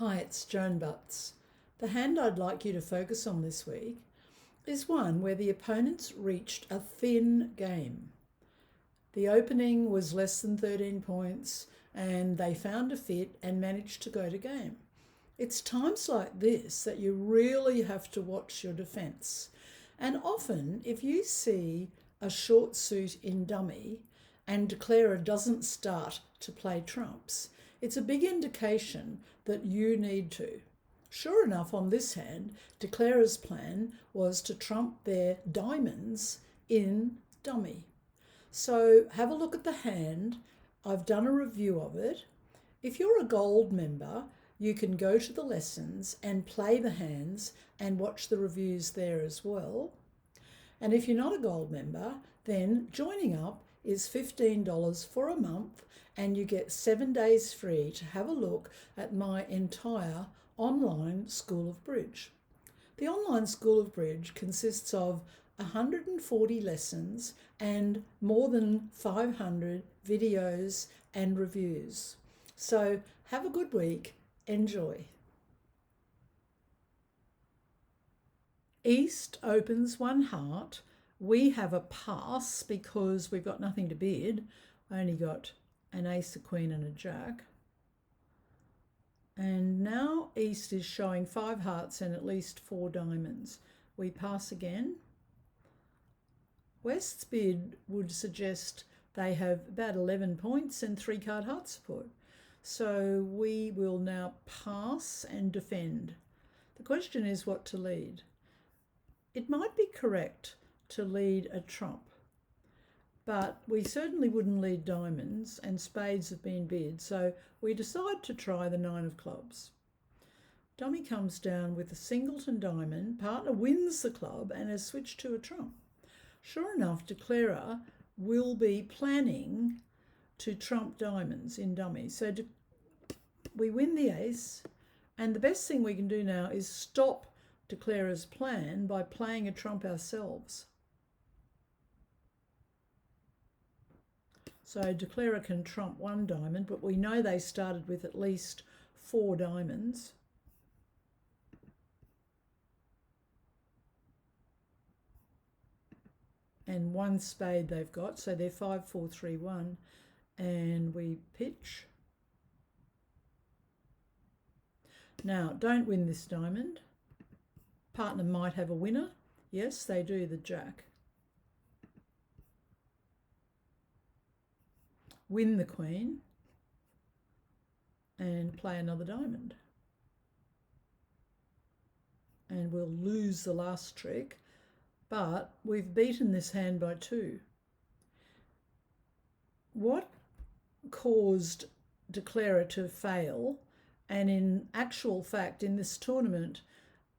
Hi, it's Joan Butts. The hand I'd like you to focus on this week is one where the opponents reached a thin game. The opening was less than 13 points and they found a fit and managed to go to game. It's times like this that you really have to watch your defence. And often, if you see a short suit in dummy and declarer doesn't start to play trumps, it's a big indication that you need to. Sure enough, on this hand, declarer's plan was to trump their diamonds in dummy. So have a look at the hand. I've done a review of it. If you're a gold member, you can go to the lessons and play the hands and watch the reviews there as well. And if you're not a gold member, then joining up is $15 for a month and you get 7 days free to have a look at my entire online School of Bridge. The online School of Bridge consists of 140 lessons and more than 500 videos and reviews. So have a good week. Enjoy. East opens one heart. We have a pass because we've got nothing to bid. I only got an ace, a queen and a jack. And now East is showing 5 hearts and at least 4 diamonds. We pass again. West's bid would suggest they have about 11 points and 3 card heart support. So we will now pass and defend. The question is what to lead. It might be correct to lead a trump, but we certainly wouldn't lead diamonds, and spades have been bid, so we decide to try the 9 of clubs. Dummy comes down with a singleton diamond, partner wins the club and has switched to a trump. Sure enough, declarer will be planning to trump diamonds in dummy. So we win the ace, and the best thing we can do now is stop declarer's plan by playing a trump ourselves. So declarer can trump 1 diamond, but we know they started with at least 4 diamonds. And 1 spade they've got, so they're 5, 4, 3, 1. And we pitch. Now, don't win this diamond. Partner might have a winner. Yes, they do, the jack. Win the queen and play another diamond. And we'll lose the last trick, but we've beaten this hand by 2. What caused declarer to fail, and in actual fact in this tournament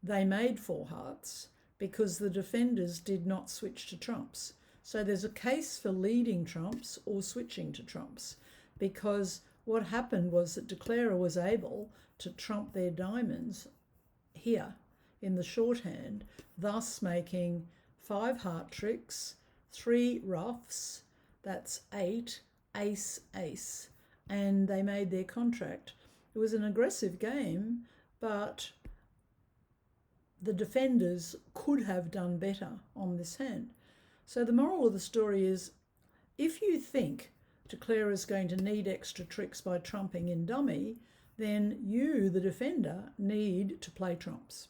they made 4 hearts because the defenders did not switch to trumps. So there's a case for leading trumps or switching to trumps, because what happened was that declarer was able to trump their diamonds here in the shorthand, thus making 5 heart tricks, 3 ruffs, that's 8, ace, ace, and they made their contract. It was an aggressive game, but the defenders could have done better on this hand. So the moral of the story is, if you think declarer is going to need extra tricks by trumping in dummy, then you, the defender, need to play trumps.